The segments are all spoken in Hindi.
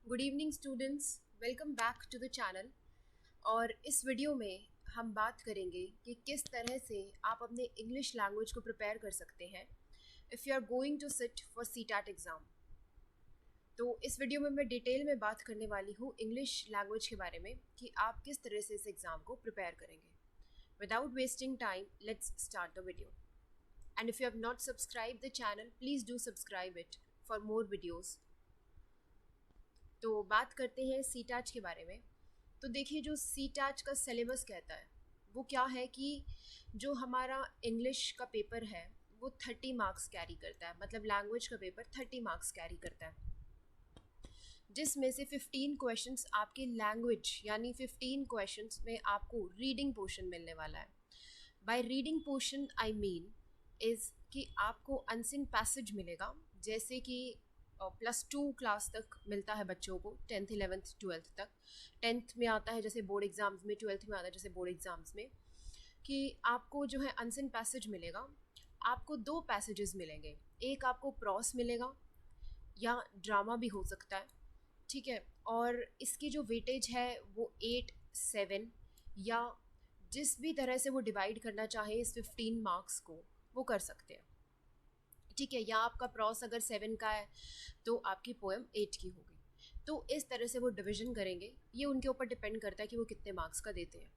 Good evening students, welcome back to the channel. और इस वीडियो में हम बात करेंगे कि किस तरह से आप अपने इंग्लिश लैंग्वेज को प्रिपेयर कर सकते हैं if you are going to sit for CTET exam. तो इस वीडियो में मैं डिटेल में बात करने वाली हूँ इंग्लिश लैंग्वेज के बारे में कि आप किस तरह से इस एग्ज़ाम को प्रिपेयर करेंगे। Without wasting time, let's start the video. And if you have not subscribe the channel, please do subscribe it for more videos. तो बात करते हैं सीटैच के बारे में। तो देखिए, जो सीटैच का सिलेबस कहता है वो क्या है कि जो हमारा इंग्लिश का पेपर है वो 30 मार्क्स कैरी करता है, मतलब लैंग्वेज का पेपर 30 मार्क्स कैरी करता है, जिसमें से 15 क्वेश्चंस आपके लैंग्वेज यानी 15 क्वेश्चंस में आपको रीडिंग पोर्शन मिलने वाला है। By reading portion I mean is कि आपको अनसिन पैसेज मिलेगा, जैसे कि +2 क्लास तक मिलता है बच्चों को, 10th 11th 12th तक। 10th में आता है जैसे बोर्ड एग्ज़ाम्स में, 12th में आता है जैसे बोर्ड एग्ज़ाम्स में, कि आपको जो है अनसिन पैसेज मिलेगा। आपको 2 पैसेजेस मिलेंगे, एक आपको प्रॉस मिलेगा या ड्रामा भी हो सकता है, ठीक है। और इसकी जो वेटेज है वो 8 7 या जिस भी तरह से वो डिवाइड करना चाहे इस 15 मार्क्स को वो कर सकते हैं, ठीक है। या आपका प्रॉस अगर 7 का है तो आपकी पोएम 8 की होगी। तो इस तरह से वो डिवीजन करेंगे, ये उनके ऊपर डिपेंड करता है कि वो कितने मार्क्स का देते हैं।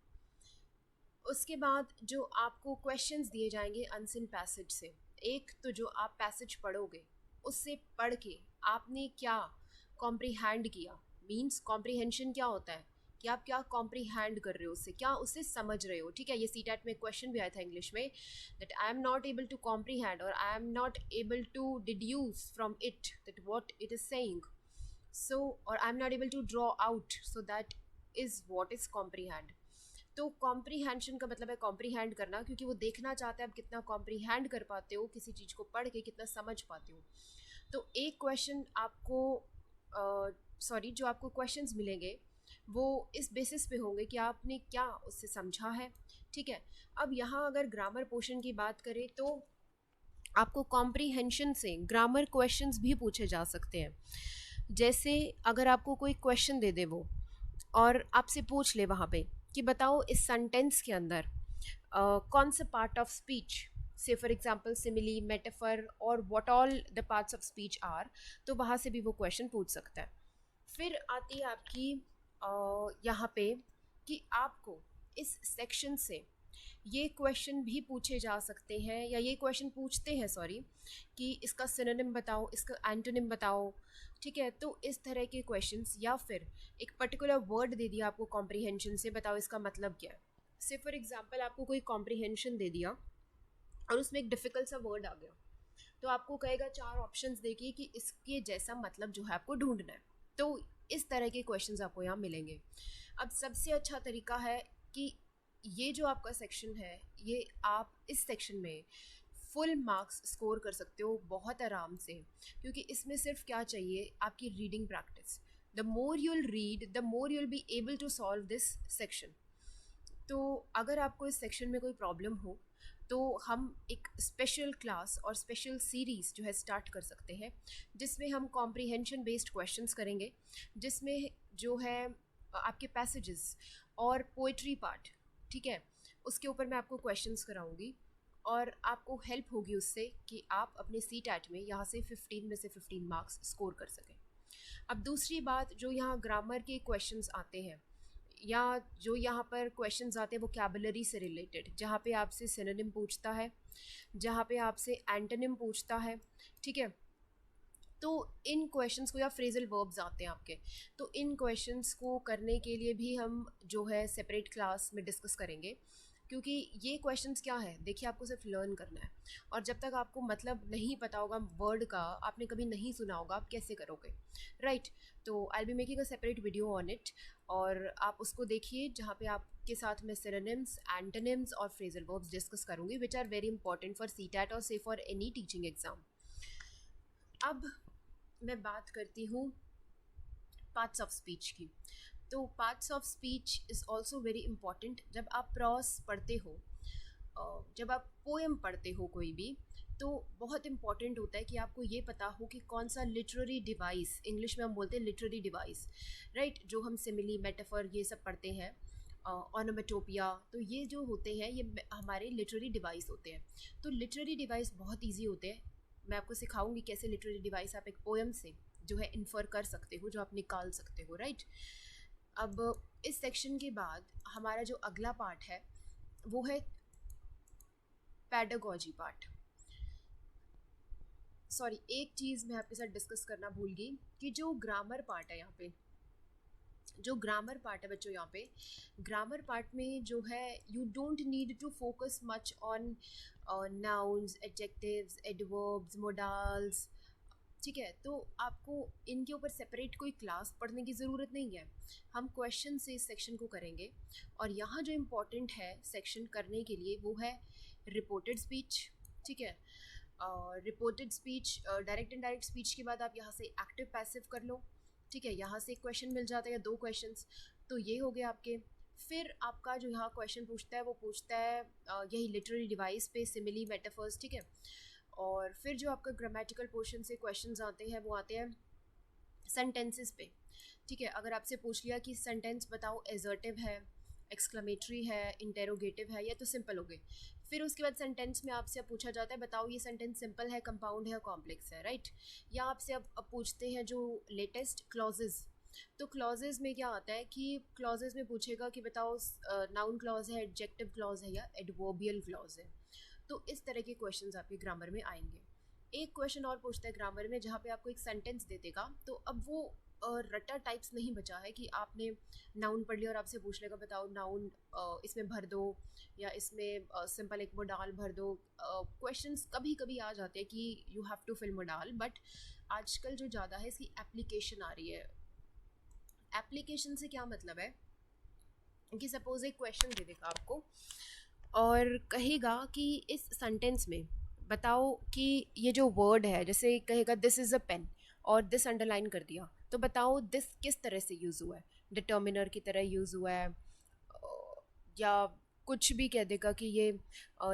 उसके बाद जो आपको क्वेश्चंस दिए जाएंगे अनसिन पैसेज से, एक तो जो आप पैसेज पढ़ोगे उससे पढ़ के आपने क्या कॉम्प्रीहेंड किया, मींस कॉम्प्रीहेंशन क्या होता है कि आप क्या कॉम्प्रीहेंड कर रहे हो, उससे क्या उससे समझ रहे हो, ठीक है। ये सीटैट में क्वेश्चन भी आया था इंग्लिश में, that I am not able to comprehend और I am not able to deduce from it that what it is saying, so और I am not able to draw out, so that is what is comprehend. तो कॉम्प्रीहेंशन का मतलब है कॉम्प्रीहेंड करना, क्योंकि वो देखना चाहते हैं आप कितना कॉम्प्रीहेंड कर पाते हो, किसी चीज़ को पढ़ के कितना समझ पाते हो। तो एक क्वेश्चन आपको जो आपको क्वेश्चंस मिलेंगे वो इस बेसिस पे होंगे कि आपने क्या उससे समझा है, ठीक है। अब यहाँ अगर ग्रामर पोर्शन की बात करें तो आपको कॉम्प्रीहेंशन से ग्रामर क्वेश्चंस भी पूछे जा सकते हैं। जैसे अगर आपको कोई क्वेश्चन दे दे वो और आपसे पूछ ले वहाँ पे कि बताओ इस सेंटेंस के अंदर कौन सा part of speech, say for example simile, metaphor और what all the parts of speech are, तो वहाँ से भी वो क्वेश्चन पूछ सकता है। फिर आती है आपकी यहाँ पे कि आपको इस सेक्शन से ये क्वेश्चन भी पूछे जा सकते हैं, या ये क्वेश्चन पूछते हैं सॉरी, कि इसका सिनोनिम बताओ, इसका एंटोनिम बताओ, ठीक है। तो इस तरह के क्वेश्चंस, या फिर एक पर्टिकुलर वर्ड दे दिया आपको कॉम्प्रीहेंशन से, बताओ इसका मतलब क्या है। से फॉर एग्जांपल आपको कोई कॉम्प्रीहेंशन दे दिया और उसमें एक डिफ़िकल्ट सा वर्ड आ गया, तो आपको कहेगा 4 ऑप्शंस देगी कि इसके जैसा मतलब जो है आपको ढूंढना है। तो इस तरह के क्वेश्चंस आपको यहाँ मिलेंगे। अब सबसे अच्छा तरीका है कि ये जो आपका सेक्शन है, ये आप इस सेक्शन में फुल मार्क्स स्कोर कर सकते हो बहुत आराम से, क्योंकि इसमें सिर्फ क्या चाहिए, आपकी reading practice. The more you'll read, the more you'll be able to solve this section. तो अगर आपको इस सेक्शन में कोई प्रॉब्लम हो तो हम एक स्पेशल क्लास और स्पेशल सीरीज़ जो है स्टार्ट कर सकते हैं, जिसमें हम कॉम्प्रीहेंशन बेस्ड क्वेश्चंस करेंगे, जिसमें जो है आपके पैसेजेस और पोइट्री पार्ट, ठीक है, उसके ऊपर मैं आपको क्वेश्चंस कराऊंगी और आपको हेल्प होगी उससे कि आप अपने सीटैट में यहाँ से 15 में से 15 मार्क्स स्कोर कर सकें। अब दूसरी बात, जो यहाँ ग्रामर के क्वेश्चंस आते हैं या जो यहाँ पर क्वेश्चंस आते हैं वोकैबुलरी से रिलेटेड, जहाँ पे आपसे सिनोनिम पूछता है, जहाँ पे आपसे एंटोनिम पूछता है, ठीक है। तो इन क्वेश्चंस को, या फ्रेजल वर्ब्स आते हैं आपके, तो इन क्वेश्चंस को करने के लिए भी हम जो है सेपरेट क्लास में डिस्कस करेंगे, क्योंकि ये क्वेश्चंस क्या है, देखिए आपको सिर्फ लर्न करना है, और जब तक आपको मतलब नहीं पता होगा वर्ड का, आपने कभी नहीं सुना होगा, आप कैसे करोगे, राइट। तो I will be making a separate video on it, और आप उसको देखिए, जहाँ पे आपके साथ मैं सिनोनिम्स, एंटोनिम्स और फ्रेजल वर्ब्स डिस्कस करूँगी, which are very important for CTET और say for any teaching exam. अब मैं बात करती हूँ पार्ट्स ऑफ स्पीच की। तो parts of speech is also very important. जब आप प्रॉस पढ़ते हो, जब आप पोएम पढ़ते हो कोई भी, तो बहुत इंपॉर्टेंट होता है कि आपको ये पता हो कि कौन सा लिटरेरी डिवाइस, इंग्लिश में हम बोलते हैं लिटरेरी डिवाइस, राइट, जो हम सिमिली, मेटाफर ये सब पढ़ते हैं, ऑनोमेटोपिया, तो ये जो होते हैं ये हमारे लिटरेरी डिवाइस होते हैं। तो लिटरेरी डिवाइस बहुत ईजी होते हैं। मैं आपको सिखाऊंगी कैसे लिटरेरी डिवाइस आप एक पोएम से जो है इन्फर कर सकते हो, जो आप निकाल सकते हो, राइट। अब इस सेक्शन के बाद हमारा जो अगला पार्ट है वो है पैडागॉजी पार्ट। सॉरी, एक चीज़ मैं आपके साथ डिस्कस करना भूल गई कि जो ग्रामर पार्ट है यहाँ पे, जो ग्रामर पार्ट है बच्चों, यहाँ पे ग्रामर पार्ट में जो है you don't need to focus much on nouns, adjectives, adverbs, modals, ठीक है। तो आपको इनके ऊपर सेपरेट कोई क्लास पढ़ने की ज़रूरत नहीं है। हम क्वेश्चन से इस सेक्शन को करेंगे। और यहाँ जो इम्पोर्टेंट है सेक्शन करने के लिए वो है रिपोर्टेड स्पीच, ठीक है। Reported speech, direct and direct speech के बाद आप यहाँ से एक्टिव पैसिव कर लो, ठीक है। यहाँ से एक क्वेश्चन मिल जाता है या 2 क्वेश्चंस, तो ये हो गए आपके। फिर आपका जो यहाँ क्वेश्चन पूछता है वो पूछता है यही लिटरेरी डिवाइस पे सिमिली, मेटाफर्स, ठीक है। और फिर जो आपका ग्रामेटिकल पोर्शन से क्वेश्चंस आते हैं वो आते हैं सेंटेंसेस पे, ठीक है। अगर आपसे पूछ लिया कि सेंटेंस बताओ एजर्टिव है, एक्सक्लेमेटरी है, इंटेरोगेटिव है, या तो सिंपल हो गए। फिर उसके बाद सेंटेंस में आपसे अब पूछा जाता है बताओ ये सेंटेंस सिंपल है, कंपाउंड है और कॉम्प्लेक्स है, राइट। या आपसे अब पूछते हैं जो लेटेस्ट क्लॉजेज। तो क्लॉजेज में क्या आता है कि क्लॉजेज में पूछेगा कि बताओ नाउन क्लॉज है, एडजेक्टिव क्लॉज है या एडवर्बियल क्लॉज है। तो इस तरह के क्वेश्चंस आपके ग्रामर में आएंगे। एक क्वेश्चन और पूछता है ग्रामर में जहाँ पे आपको एक सेंटेंस दे देगा, तो अब वो रटा टाइप्स नहीं बचा है कि आपने नाउन पढ़ लिया और आपसे पूछ लेगा बताओ नाउन इसमें भर दो या इसमें सिंपल एक मोडाल भर दो। क्वेश्चंस कभी कभी आ जाते हैं कि you have to fill modal, but आजकल जो ज़्यादा है इसकी एप्लीकेशन आ रही है। एप्लीकेशन से क्या मतलब है कि सपोज एक क्वेश्चन दे देगा आपको और कहेगा कि इस सेंटेंस में बताओ कि ये जो वर्ड है, जैसे कहेगा दिस इज़ अ पेन और दिस अंडरलाइन कर दिया, तो बताओ दिस किस तरह से यूज़ हुआ है, डिटर्मिनर की तरह यूज़ हुआ है, या कुछ भी कह देगा कि ये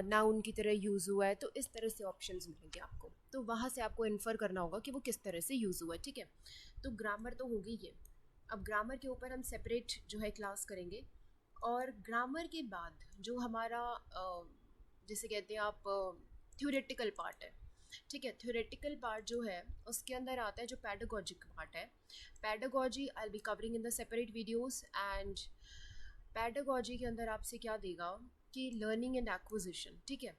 नाउन की तरह यूज़ हुआ है। तो इस तरह से ऑप्शंस मिलेंगे आपको, तो वहाँ से आपको इन्फर करना होगा कि वो किस तरह से यूज़ हुआ है, ठीक है। तो ग्रामर तो होगी ये। अब ग्रामर के ऊपर हम सेपरेट जो है क्लास करेंगे। और ग्रामर के बाद जो हमारा जैसे कहते हैं आप थ्योरेटिकल पार्ट है, ठीक है। थ्योरेटिकल पार्ट जो है उसके अंदर आता है जो पैडागॉजिक पार्ट है। Pedagogy I will be covering in the separate videos. And pedagogy के अंदर आपसे क्या देगा कि लर्निंग एंड एक्विजिशन, ठीक है,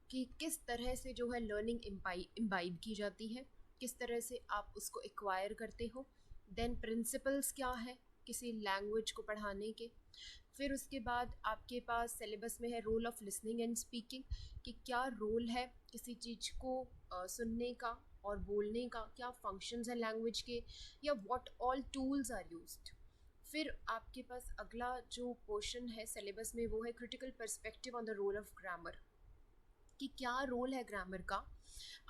कि किस तरह से जो है लर्निंग इम्बाइब की जाती है, किस तरह से आप उसको एक्वायर करते हो। देन प्रिंसिपल्स क्या है किसी लैंग्वेज को पढ़ाने के। फिर उसके बाद आपके पास सिलेबस में है role of listening and speaking, कि क्या रोल है किसी चीज़ को सुनने का और बोलने का, क्या फंक्शंस हैं लैंग्वेज के, या what all tools are used. फिर आपके पास अगला जो पोर्शन है सिलेबस में वो है critical perspective on the role of grammar, कि क्या रोल है ग्रामर का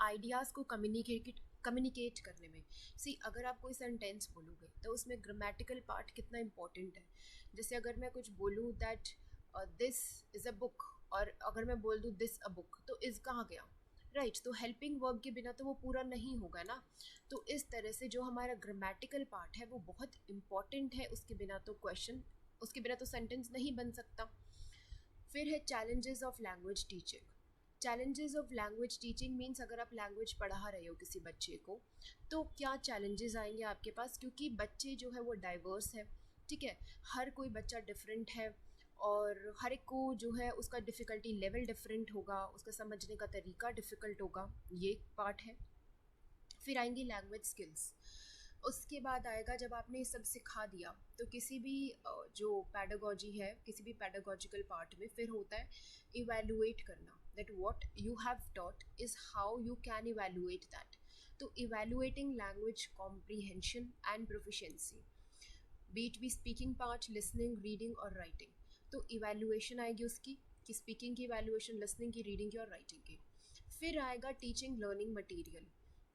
आइडियाज़ को कम्युनिकेट करने में। सी, अगर आप कोई सेंटेंस बोलोगे तो उसमें ग्रामेटिकल पार्ट कितना इंपॉर्टेंट है। जैसे अगर मैं कुछ बोलूँ that this is a book, और अगर मैं बोल दूँ दिस अ बुक, तो इज़ कहाँ गया, राइट। तो हेल्पिंग वर्ब के बिना तो वो पूरा नहीं होगा ना। तो इस तरह से जो हमारा ग्रामेटिकल पार्ट है वो बहुत इंपॉर्टेंट है, उसके बिना तो सेंटेंस नहीं बन सकता। फिर है challenges of language teaching. Challenges of language teaching means अगर आप लैंग्वेज पढ़ा रहे हो किसी बच्चे को तो क्या चैलेंजेस आएंगे आपके पास, क्योंकि बच्चे जो है वो डाइवर्स है, ठीक है। हर कोई बच्चा डिफरेंट है और हर एक को जो है उसका डिफ़िकल्टी लेवल डिफरेंट होगा, उसका समझने का तरीका डिफ़िकल्ट होगा, ये एक पार्ट है। फिर आएंगी लैंग्वेज स्किल्स। उसके बाद आएगा जब आपने ये सब सिखा दिया तो किसी भी जो पैडागॉजी है, किसी भी पैडागॉजिकल पार्ट में फिर होता है इवैल्यूएट करना, that what you have taught is how you can evaluate that. तो evaluating language comprehension and proficiency, be it be speaking part, listening, reading और राइटिंग। तो इवैल्यूएशन आएगी उसकी, कि स्पीकिंग की इवैल्यूएशन, लिसनिंग की, रीडिंग की और राइटिंग की। फिर आएगा टीचिंग लर्निंग मटेरियल,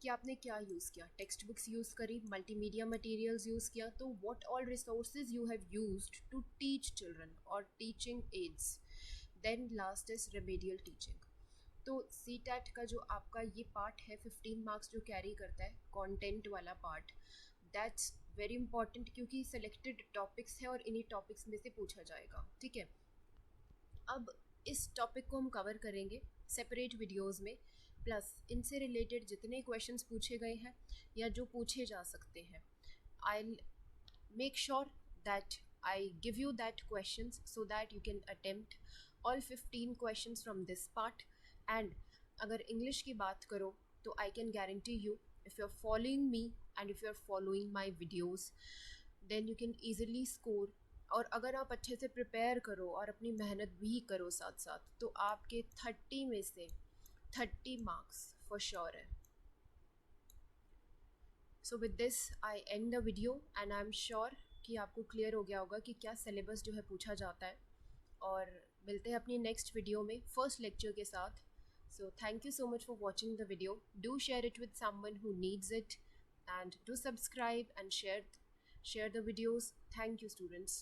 कि आपने क्या यूज़ किया, टेक्स्ट बुक्स यूज़ करी, मल्टीमीडिया मटेरियल्स यूज़ किया, तो what all resources you have used to teach children और teaching aids. Then last is remedial teaching. तो सी टैट का जो आपका ये पार्ट है 15 मार्क्स जो कैरी करता है, कंटेंट वाला पार्ट, दैट्स वेरी इंपॉर्टेंट क्योंकि सेलेक्टेड टॉपिक्स है और इन्हीं टॉपिक्स में से पूछा जाएगा, ठीक है। अब इस टॉपिक को हम कवर करेंगे सेपरेट वीडियोस में, प्लस इनसे रिलेटेड जितने क्वेश्चंस पूछे गए हैं या जो पूछे जा सकते हैं, I make sure that I give you that questions so that you can attempt all 15 questions from this part. And अगर English की बात करो तो I can guarantee you, if you're following me and if you're following my videos, then you can easily score. और अगर आप अच्छे से प्रिपेयर करो और अपनी मेहनत भी करो साथ साथ, तो आपके 30 में से 30 मार्क्स फॉर श्योर है। So with this I and the video and I am sure कि आपको क्लियर हो गया होगा कि क्या सिलेबस जो है पूछा जाता है। और मिलते हैं अपनी नेक्स्ट वीडियो में फर्स्ट लेक्चर के साथ। So thank you so much for watching the video. Do share it with someone who needs it and do subscribe and share the videos. Thank you, students.